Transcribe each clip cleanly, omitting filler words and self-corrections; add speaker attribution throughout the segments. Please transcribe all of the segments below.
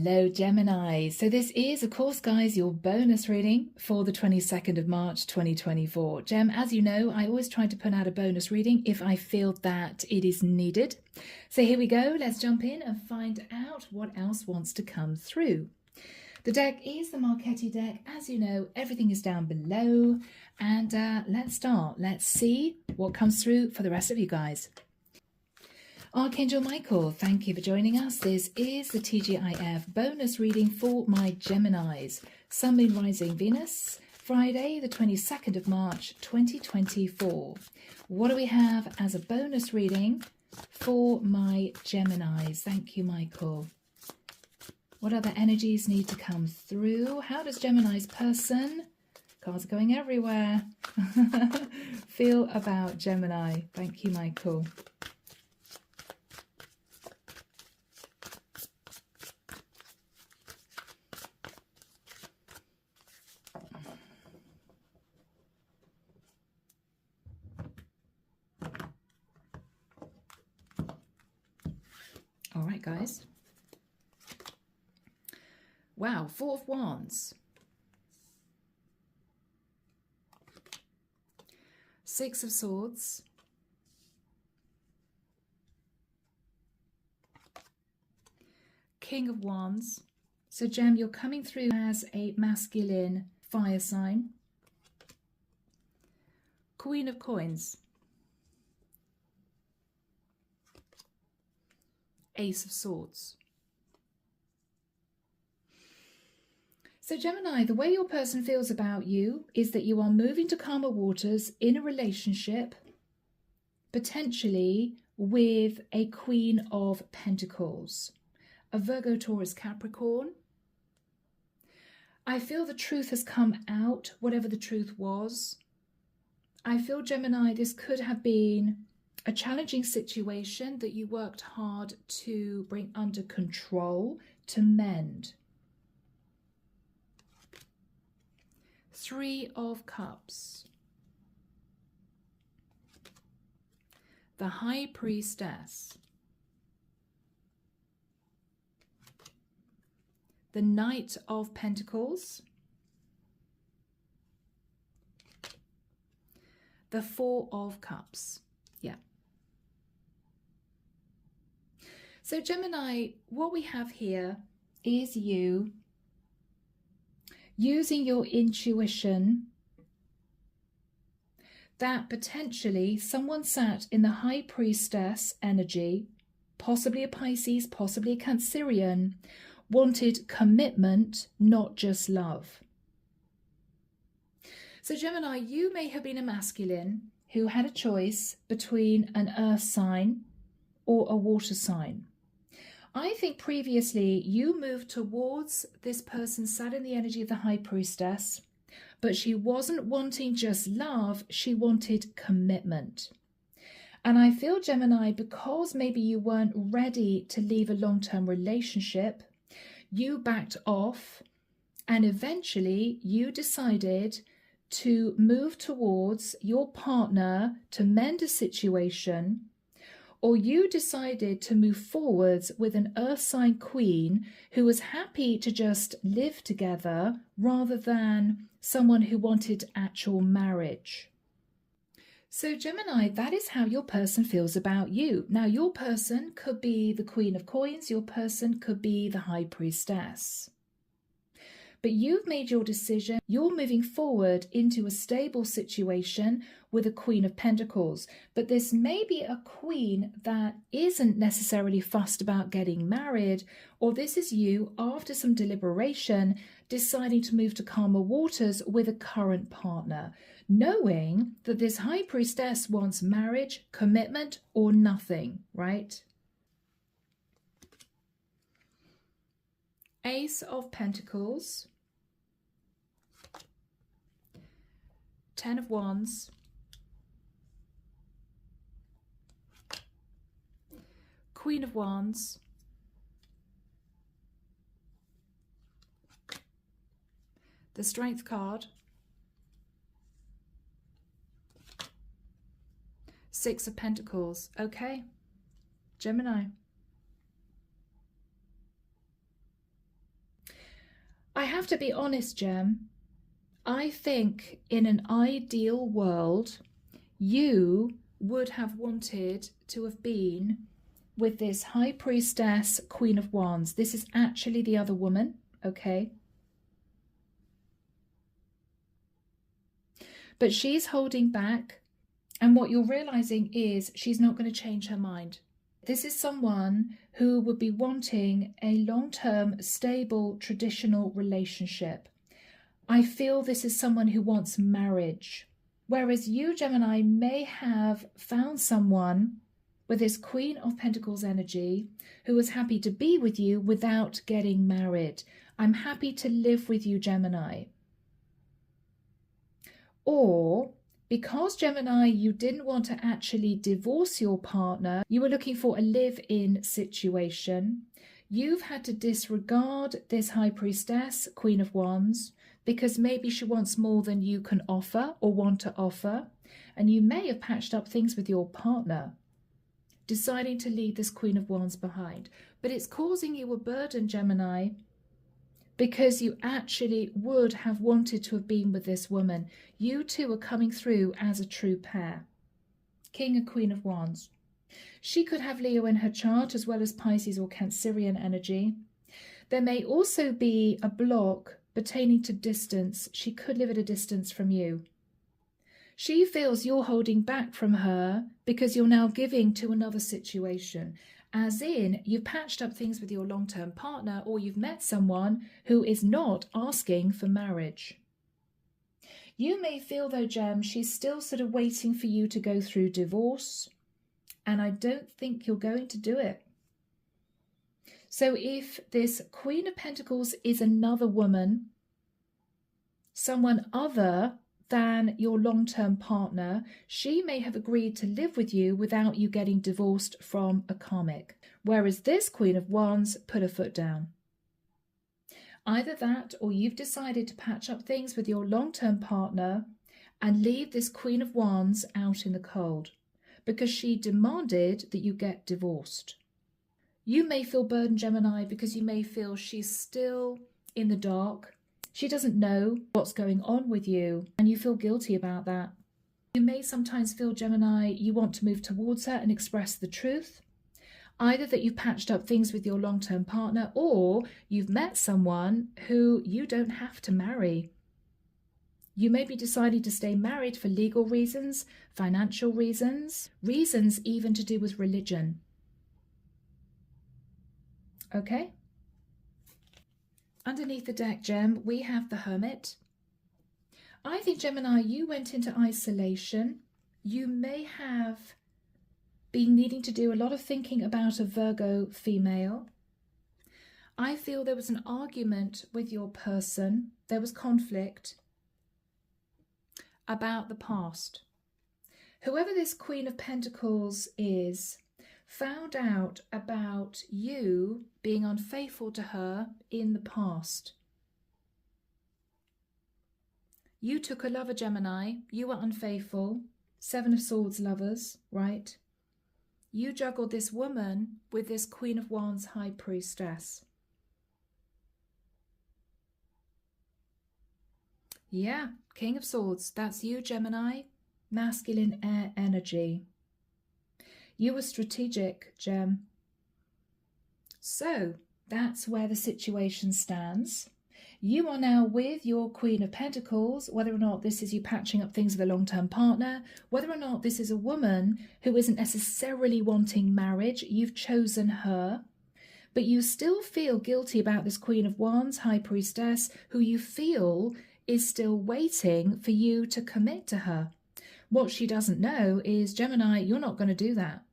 Speaker 1: Hello Gemini. So this is, of course, guys, your bonus reading for the 22nd of March 2024. Gem, as you know, I always try to put out a bonus reading if I feel that it is needed. So here we go. Let's jump in and find out what else wants to come through. The deck is the Marchetti deck. As you know, everything is down below. And let's start. Let's see what comes through for the rest of you guys. Archangel Michael, thank you for joining us. This is the T.G.I.F bonus reading for my Geminis. Sun, Moon, Rising, Venus, Friday, the 22nd of March, 2024. What do we have as a bonus reading for my Geminis? Thank you, Michael. What other energies need to come through? How does Gemini's person, cards are going everywhere, feel about Gemini? Thank you, Michael. All right, guys. Wow, Four of Wands. Six of Swords. King of Wands. So, Gem, you're coming through as a masculine fire sign. Queen of Coins. Ace of Swords. So Gemini, the way your person feels about you is that you are moving to calmer waters in a relationship, potentially with a Queen of Pentacles, a Virgo, Taurus, Capricorn. I feel the truth has come out, whatever the truth was. I feel, Gemini, this could have been a challenging situation that you worked hard to bring under control, to mend. Three of Cups. The High Priestess. The Knight of Pentacles. The Four of Cups. Yeah. So Gemini, what we have here is you using your intuition that potentially someone sat in the High Priestess energy, possibly a Pisces, possibly a Cancerian, wanted commitment, not just love. So Gemini, you may have been a masculine who had a choice between an earth sign or a water sign. I think previously you moved towards this person sat in the energy of the High Priestess, but she wasn't wanting just love, she wanted commitment. And I feel, Gemini, because maybe you weren't ready to leave a long-term relationship, you backed off and eventually you decided to move towards your partner to mend a situation, or you decided to move forwards with an earth sign queen who was happy to just live together rather than someone who wanted actual marriage. So Gemini, that is how your person feels about you. Now, your person could be the Queen of Coins, your person could be the High Priestess. But you've made your decision. You're moving forward into a stable situation with a Queen of Pentacles. But this may be a queen that isn't necessarily fussed about getting married, or this is you, after some deliberation, deciding to move to calmer waters with a current partner, knowing that this High Priestess wants marriage, commitment, or nothing, right? Ace of Pentacles. Ten of Wands. Queen of Wands. The Strength card. Six of Pentacles. Okay, Gemini. I have to be honest, Gem. I think in an ideal world, you would have wanted to have been with this High Priestess, Queen of Wands. This is actually the other woman, okay? But she's holding back, and what you're realizing is she's not going to change her mind. This is someone who would be wanting a long-term, stable, traditional relationship. I feel this is someone who wants marriage. Whereas you, Gemini, may have found someone with this Queen of Pentacles energy who is happy to be with you without getting married. I'm happy to live with you, Gemini. Or because, Gemini, you didn't want to actually divorce your partner, you were looking for a live-in situation, you've had to disregard this High Priestess, Queen of Wands, because maybe she wants more than you can offer or want to offer, and you may have patched up things with your partner, deciding to leave this Queen of Wands behind. But it's causing you a burden, Gemini, because you actually would have wanted to have been with this woman. You two are coming through as a true pair. King and Queen of Wands. She could have Leo in her chart as well as Pisces or Cancerian energy. There may also be a block pertaining to distance. She could live at a distance from you. She feels you're holding back from her because you're now giving to another situation. As in, you've patched up things with your long-term partner, or you've met someone who is not asking for marriage. You may feel, though, Gem, she's still sort of waiting for you to go through divorce, and I don't think you're going to do it. So if this Queen of Pentacles is another woman, someone other than your long-term partner, she may have agreed to live with you without you getting divorced from a karmic. Whereas this Queen of Wands put her foot down. Either that, or you've decided to patch up things with your long-term partner and leave this Queen of Wands out in the cold because she demanded that you get divorced. You may feel burdened, Gemini, because you may feel she's still in the dark. She doesn't know what's going on with you, and you feel guilty about that. You may sometimes feel, Gemini, you want to move towards her and express the truth. Either that you've patched up things with your long-term partner, or you've met someone who you don't have to marry. You may be deciding to stay married for legal reasons, financial reasons, reasons even to do with religion. Okay? Underneath the deck, Gem, we have the Hermit. I think, Gemini, you went into isolation. You may have been needing to do a lot of thinking about a Virgo female. I feel there was an argument with your person. There was conflict about the past. Whoever this Queen of Pentacles is found out about you being unfaithful to her in the past. You took a lover, Gemini. You were unfaithful. Seven of Swords lovers, right? You juggled this woman with this Queen of Wands High Priestess. Yeah, King of Swords. That's you, Gemini. Masculine air energy. You were strategic, Gem. So that's where the situation stands. You are now with your Queen of Pentacles, whether or not this is you patching up things with a long-term partner, whether or not this is a woman who isn't necessarily wanting marriage, you've chosen her, but you still feel guilty about this Queen of Wands, High Priestess, who you feel is still waiting for you to commit to her. What she doesn't know is, Gemini, you're not going to do that.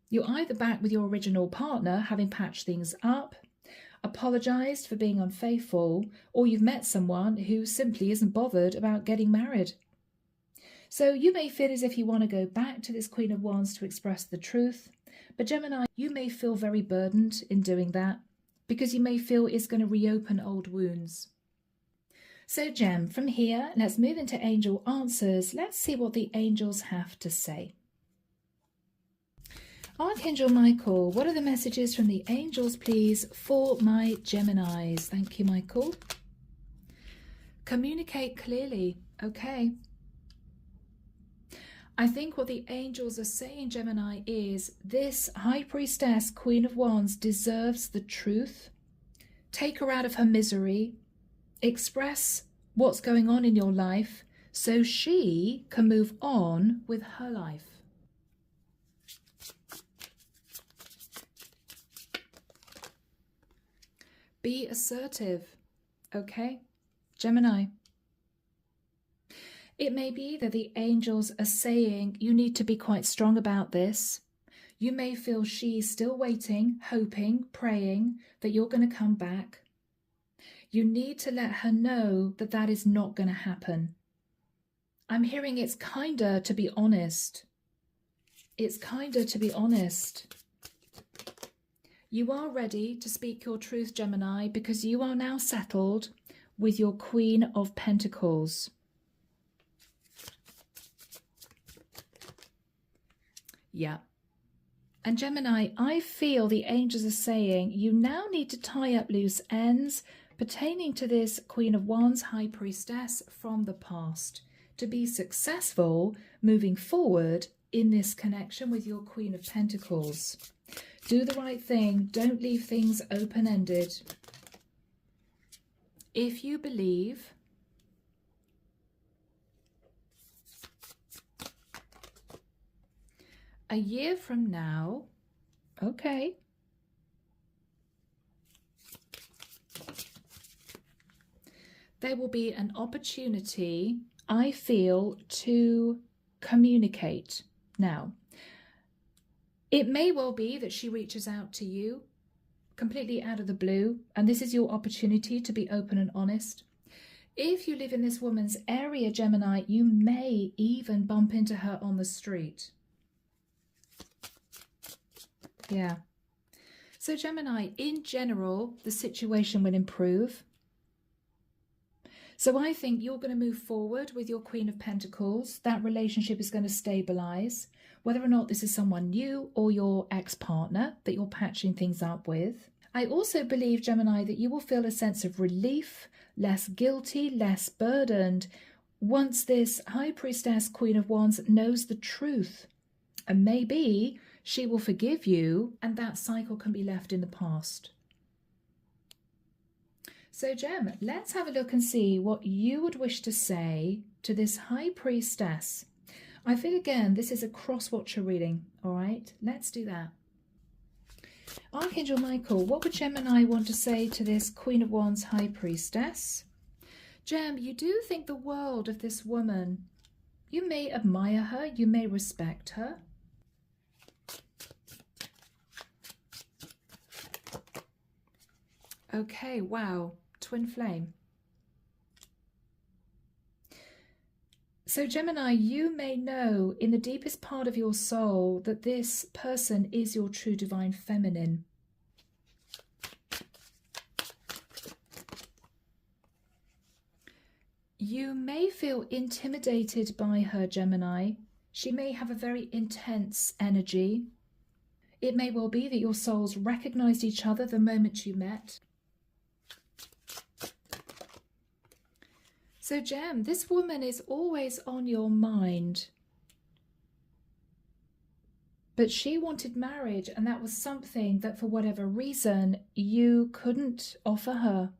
Speaker 1: You're either back with your original partner, having patched things up, apologised for being unfaithful, or you've met someone who simply isn't bothered about getting married. So you may feel as if you want to go back to this Queen of Wands to express the truth, but Gemini, you may feel very burdened in doing that because you may feel it's going to reopen old wounds. So Gem, from here, let's move into angel answers. Let's see what the angels have to say. Archangel Michael, what are the messages from the angels, please, for my Geminis? Thank you, Michael. Communicate clearly. Okay. I think what the angels are saying, Gemini, is this High Priestess, Queen of Wands, deserves the truth. Take her out of her misery. Express what's going on in your life so she can move on with her life. Be assertive, okay? Gemini. It may be that the angels are saying you need to be quite strong about this. You may feel she's still waiting, hoping, praying that you're going to come back. You need to let her know that that is not going to happen. I'm hearing it's kinder to be honest. It's kinder to be honest. You are ready to speak your truth, Gemini, because you are now settled with your Queen of Pentacles. Yeah. And Gemini, I feel the angels are saying you now need to tie up loose ends pertaining to this Queen of Wands, High Priestess from the past to be successful moving forward in this connection with your Queen of Pentacles. Do the right thing. Don't leave things open-ended. If you believe a year from now, okay, there will be an opportunity, I feel, to communicate. Now, it may well be that she reaches out to you completely out of the blue, and this is your opportunity to be open and honest. If you live in this woman's area, Gemini, you may even bump into her on the street. Yeah. So Gemini, in general, the situation will improve. So I think you're going to move forward with your Queen of Pentacles. That relationship is going to stabilize. Whether or not this is someone new or your ex-partner that you're patching things up with. I also believe, Gemini, that you will feel a sense of relief, less guilty, less burdened, once this High Priestess, Queen of Wands, knows the truth. And maybe she will forgive you and that cycle can be left in the past. So Gem, let's have a look and see what you would wish to say to this High Priestess. I feel again, this is a cross-watcher reading, all right? Let's do that. Archangel Michael, what would Gemini want to say to this Queen of Wands, High Priestess? Gem, you do think the world of this woman. You may admire her, you may respect her. Okay, wow, twin flame. So Gemini, you may know in the deepest part of your soul that this person is your true divine feminine. You may feel intimidated by her, Gemini. She may have a very intense energy. It may well be that your souls recognized each other the moment you met. So Gem, this woman is always on your mind. But she wanted marriage, and that was something that for whatever reason you couldn't offer her.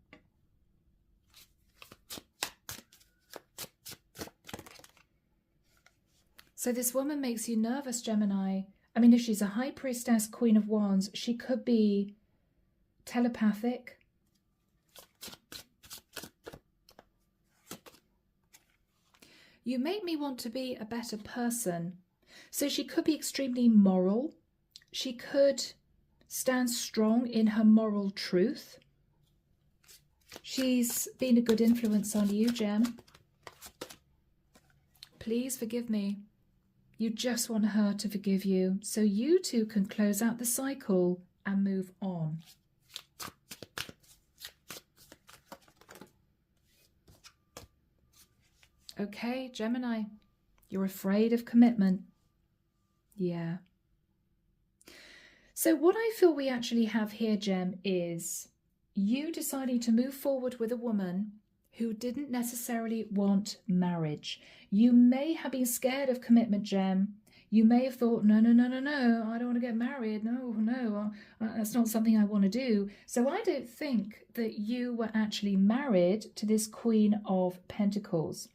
Speaker 1: So this woman makes you nervous, Gemini. I mean, if she's a High Priestess, Queen of Wands, she could be telepathic. You make me want to be a better person. So she could be extremely moral. She could stand strong in her moral truth. She's been a good influence on you, Gem. Please forgive me. You just want her to forgive you so you two can close out the cycle and move on. Okay, Gemini, you're afraid of commitment. Yeah. So what I feel we actually have here, Gem, is you deciding to move forward with a woman who didn't necessarily want marriage. You may have been scared of commitment, Gem. You may have thought, no, no, no, no, no, I don't want to get married. No, no, that's not something I want to do. So I don't think that you were actually married to this Queen of Pentacles.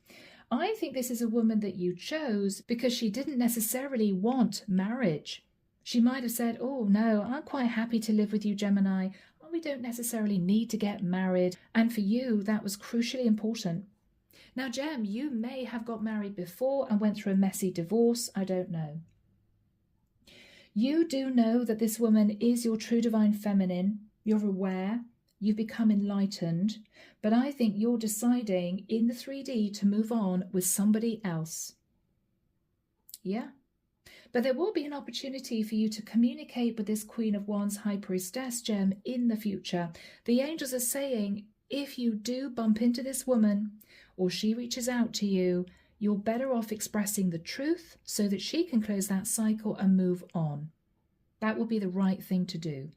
Speaker 1: I think this is a woman that you chose because she didn't necessarily want marriage. She might have said, oh, no, I'm quite happy to live with you, Gemini. We don't necessarily need to get married. And for you, that was crucially important. Now, Gem, you may have got married before and went through a messy divorce. I don't know. You do know that this woman is your true divine feminine. You're aware. You've become enlightened. But I think you're deciding in the 3D to move on with somebody else. Yeah. But there will be an opportunity for you to communicate with this Queen of Wands, High Priestess, Gem, in the future. The angels are saying, if you do bump into this woman or she reaches out to you, you're better off expressing the truth so that she can close that cycle and move on. That will be the right thing to do.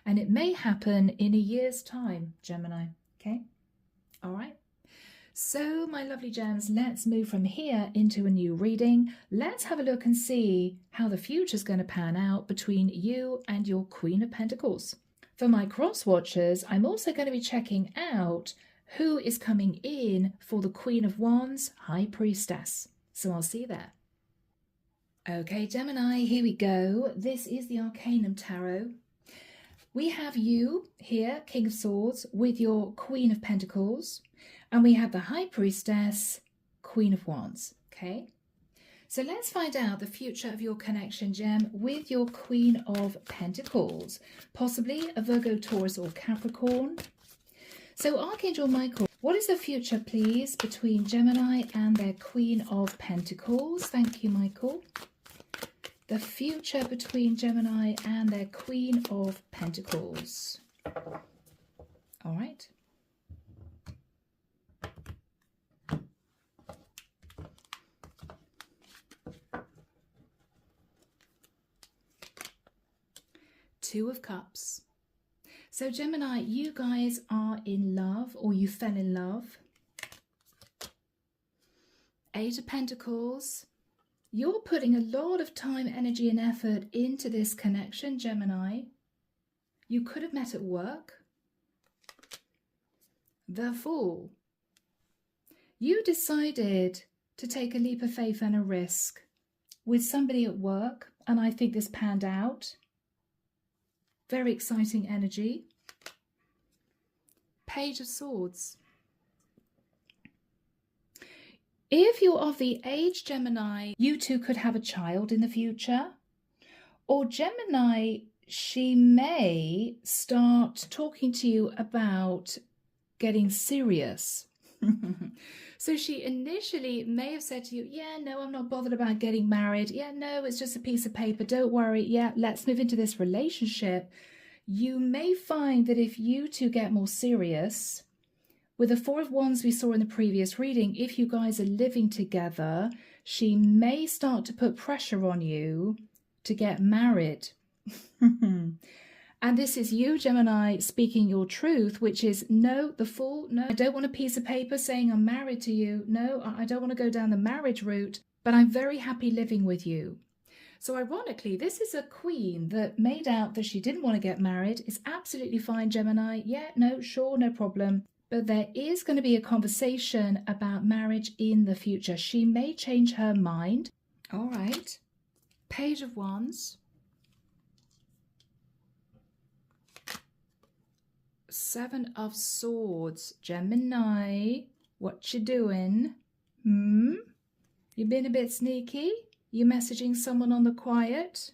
Speaker 1: And it may happen in a year's time, Gemini. Okay? All right. So, my lovely gems, let's move from here into a new reading. Let's have a look and see how the future is going to pan out between you and your Queen of Pentacles. For my cross watchers, I'm also going to be checking out who is coming in for the Queen of Wands, High Priestess. So I'll see you there. Okay, Gemini, here we go. This is the Arcanum Tarot. We have you here, King of Swords, with your Queen of Pentacles. And we have the High Priestess, Queen of Wands, okay? So let's find out the future of your connection, Gem, with your Queen of Pentacles. Possibly a Virgo, Taurus, or Capricorn. So Archangel Michael, what is the future, please, between Gemini and their Queen of Pentacles? Thank you, Michael. The future between Gemini and their Queen of Pentacles. All right. Two of Cups. So Gemini, you guys are in love, or you fell in love. Eight of Pentacles. You're putting a lot of time, energy and effort into this connection, Gemini. You could have met at work. The Fool. You decided to take a leap of faith and a risk with somebody at work, and I think this panned out. Very exciting energy. Page of Swords. If you're of the age, Gemini, you two could have a child in the future. Or Gemini, she may start talking to you about getting serious. So she initially may have said to you, yeah, no, I'm not bothered about getting married. Yeah, no, it's just a piece of paper. Don't worry. Yeah, let's move into this relationship. You may find that if you two get more serious, with the Four of Wands we saw in the previous reading, if you guys are living together, she may start to put pressure on you to get married. And this is you, Gemini, speaking your truth, which is, no, the Fool, no, I don't want a piece of paper saying I'm married to you. No, I don't want to go down the marriage route, but I'm very happy living with you. So ironically, this is a queen that made out that she didn't want to get married. It's absolutely fine, Gemini. Yeah, no, sure, no problem. But there is going to be a conversation about marriage in the future. She may change her mind. All right. Page of Wands. Seven of Swords. Gemini, what you doing? You been a bit sneaky? You messaging someone on the quiet?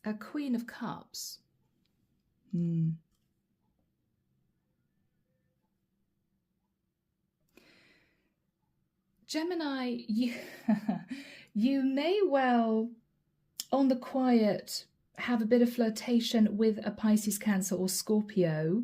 Speaker 1: A Queen of Cups. Gemini, you may well, on the quiet, have a bit of flirtation with a Pisces, Cancer or Scorpio.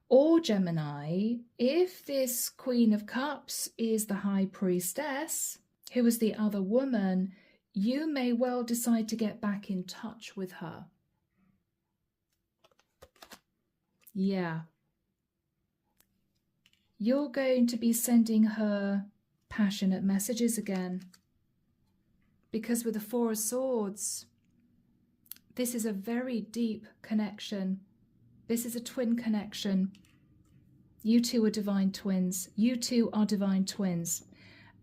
Speaker 1: Or Gemini, if this Queen of Cups is the High Priestess, who is the other woman, you may well decide to get back in touch with her. Yeah. You're going to be sending her passionate messages again. Because with the Four of Swords, this is a very deep connection. This is a twin connection. You two are divine twins. You two are divine twins.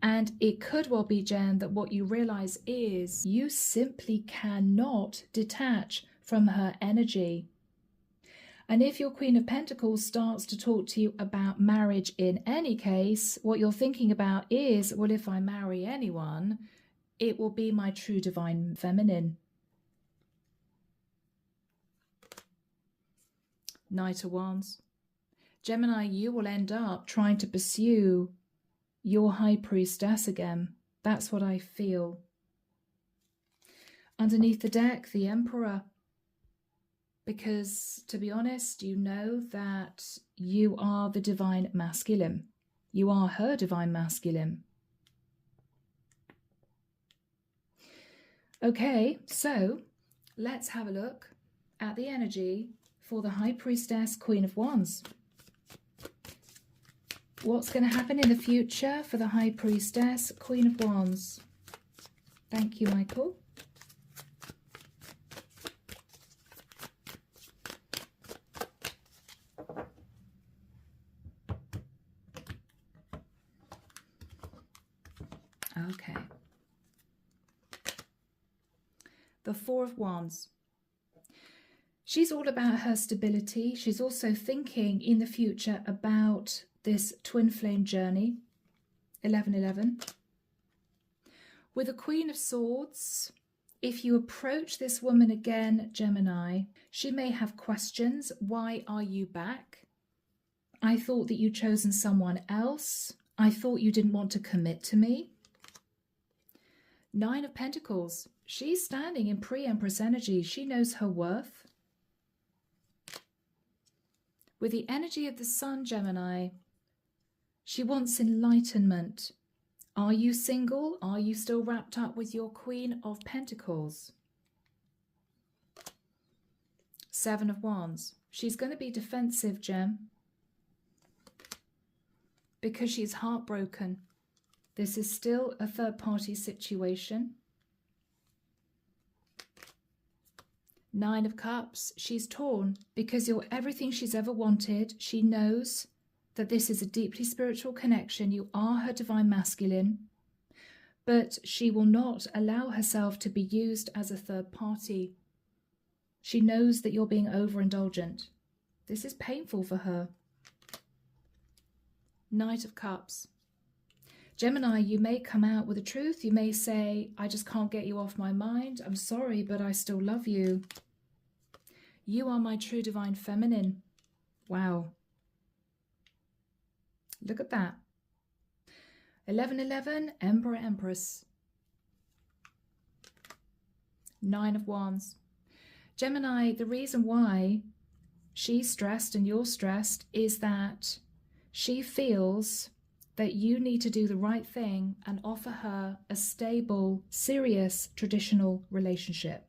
Speaker 1: And it could well be, Jen, that what you realize is you simply cannot detach from her energy. And if your Queen of Pentacles starts to talk to you about marriage in any case, what you're thinking about is, well, if I marry anyone, it will be my true divine feminine. Knight of Wands. Gemini, you will end up trying to pursue your High Priestess again. That's what I feel. Underneath the deck, the Emperor. Because, to be honest, you know that you are the divine masculine. You are her divine masculine. Okay, so let's have a look at the energy for the High Priestess, Queen of Wands. What's going to happen in the future for the High Priestess, Queen of Wands? Thank you, Michael. Okay. The Four of Wands. She's all about her stability. She's also thinking in the future about this twin flame journey. 1111. With the Queen of Swords, if you approach this woman again, Gemini, she may have questions. Why are you back? I thought that you'd chosen someone else. I thought you didn't want to commit to me. Nine of Pentacles. She's standing in pre-Empress energy. She knows her worth. With the energy of the Sun, Gemini, she wants enlightenment. Are you single? Are you still wrapped up with your Queen of Pentacles? Seven of Wands. She's going to be defensive, Gem, because she's heartbroken. This is still a third-party situation. Nine of Cups. She's torn because you're everything she's ever wanted. She knows that this is a deeply spiritual connection. You are her divine masculine, but she will not allow herself to be used as a third party. She knows that you're being overindulgent. This is painful for her. Knight of Cups. Gemini, you may come out with the truth. You may say, I just can't get you off my mind. I'm sorry, but I still love you. You are my true divine feminine. Wow. Look at that. 1111, Emperor, Empress. Nine of Wands. Gemini, the reason why she's stressed and you're stressed is that she feels that you need to do the right thing and offer her a stable, serious, traditional relationship.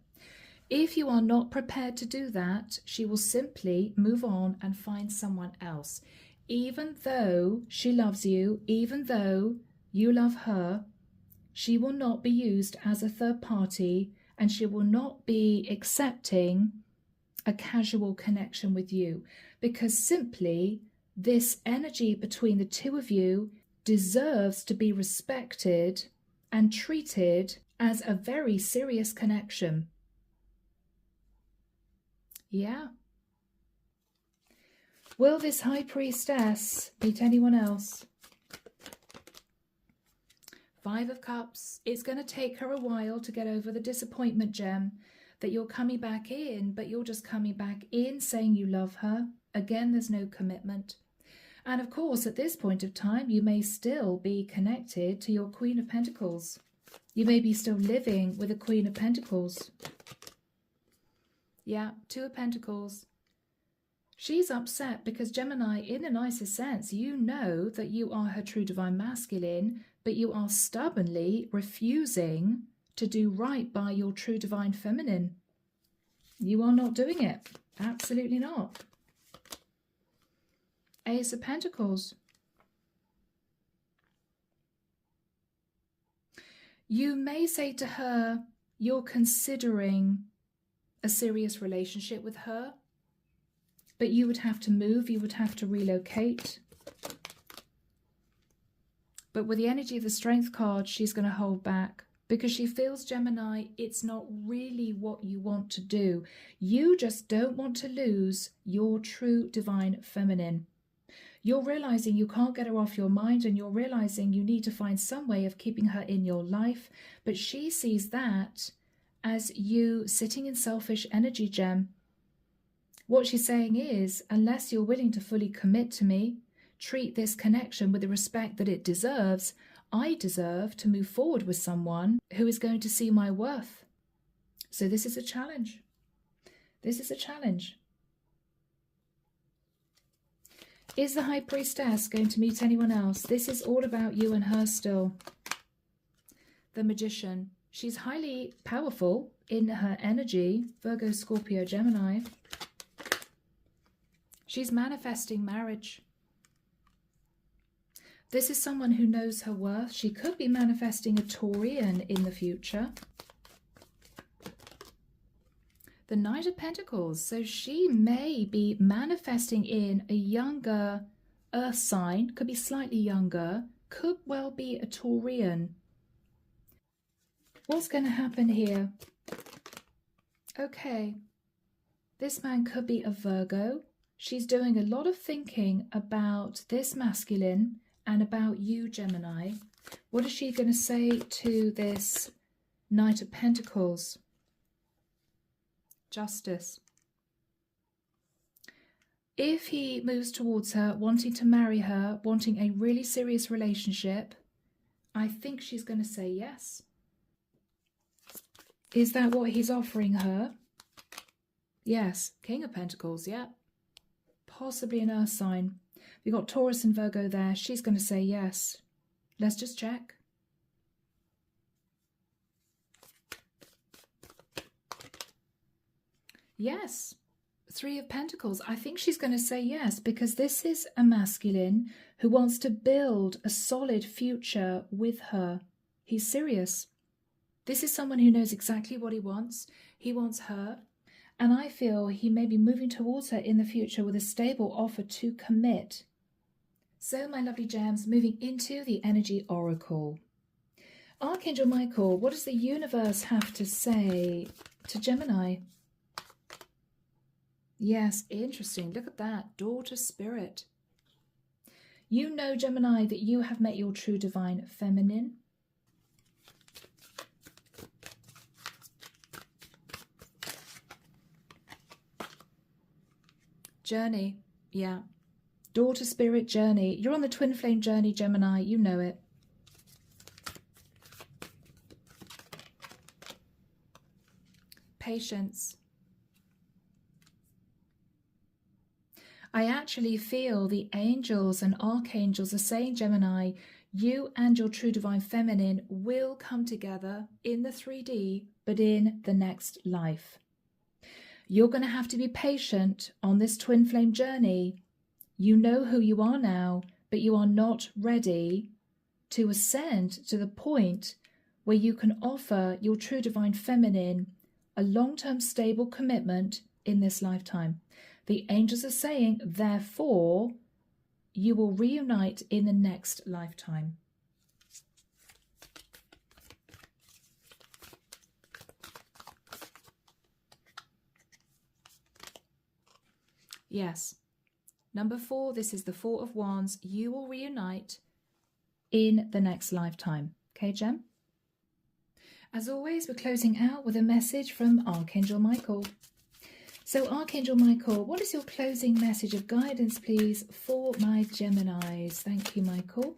Speaker 1: If you are not prepared to do that, she will simply move on and find someone else. Even though she loves you, even though you love her, she will not be used as a third party, and she will not be accepting a casual connection with you, because simply this energy between the two of you deserves to be respected and treated as a very serious connection. Yeah. Will this High Priestess meet anyone else? Five of Cups. It's going to take her a while to get over the disappointment, Gem, that you're coming back in, but you're just coming back in saying you love her. Again, there's no commitment. And of course, at this point of time, you may still be connected to your Queen of Pentacles. You may be still living with a Queen of Pentacles. Yeah, Two of Pentacles. She's upset because, Gemini, in the nicest sense, you know that you are her true divine masculine, but you are stubbornly refusing to do right by your true divine feminine. You are not doing it. Absolutely not. Ace of Pentacles. You may say to her, you're considering a serious relationship with her, but you would have to move, you would have to relocate. But with the energy of the Strength card, she's going to hold back because she feels, Gemini, it's not really what you want to do. You just don't want to lose your true divine feminine. You're realizing you can't get her off your mind, and you're realizing you need to find some way of keeping her in your life. But she sees that as you sitting in selfish energy, Gem. What she's saying is, unless you're willing to fully commit to me, treat this connection with the respect that it deserves, I deserve to move forward with someone who is going to see my worth. So this is a challenge. This is a challenge. Is the High Priestess going to meet anyone else? This is all about you and her still. The Magician. She's highly powerful in her energy. Virgo, Scorpio, Gemini. She's manifesting marriage. This is someone who knows her worth. She could be manifesting a Taurian in the future. The Knight of Pentacles. So she may be manifesting in a younger earth sign, could be slightly younger, could well be a Taurian. What's going to happen here? Okay, this man could be a Virgo. She's doing a lot of thinking about this masculine and about you, Gemini. What is she going to say to this Knight of Pentacles? Justice. If he moves towards her, wanting to marry her, wanting a really serious relationship, I think she's going to say yes. Is that what he's offering her? Yes. King of Pentacles, yeah. Possibly an earth sign. We've got Taurus and Virgo there. She's going to say yes. Let's just check. Yes. Three of Pentacles. I think she's going to say yes, because this is a masculine who wants to build a solid future with her. He's serious. This is someone who knows exactly what he wants. He wants her. And I feel he may be moving towards her in the future with a stable offer to commit. So, my lovely gems, moving into the Energy Oracle. Archangel Michael, what does the universe have to say to Gemini? Yes, interesting. Look at that. Daughter Spirit. You know, Gemini, that you have met your true divine feminine. Journey. Yeah. Daughter Spirit journey. You're on the twin flame journey, Gemini. You know it. Patience. I actually feel the angels and archangels are saying, Gemini, you and your true divine feminine will come together in the 3D, but in the next life. You're going to have to be patient on this twin flame journey. You know who you are now, but you are not ready to ascend to the point where you can offer your true divine feminine a long-term stable commitment in this lifetime. The angels are saying, therefore, you will reunite in the next lifetime. Yes. Number 4, this is the 4 of Wands. You will reunite in the next lifetime. Okay, Gem? As always, we're closing out with a message from Archangel Michael. So, Archangel Michael, what is your closing message of guidance, please, for my Geminis? Thank you, Michael.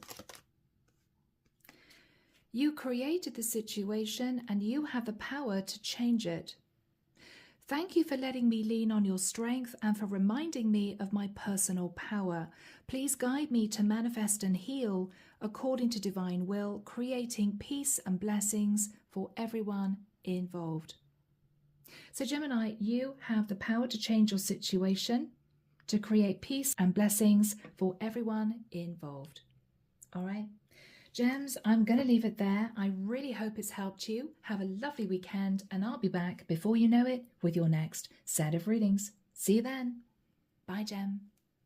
Speaker 1: You created the situation and you have the power to change it. Thank you for letting me lean on your strength and for reminding me of my personal power. Please guide me to manifest and heal according to divine will, creating peace and blessings for everyone involved. So Gemini, you have the power to change your situation, to create peace and blessings for everyone involved. All right. Gems, I'm going to leave it there. I really hope it's helped you. Have a lovely weekend, and I'll be back before you know it with your next set of readings. See you then. Bye, Gem.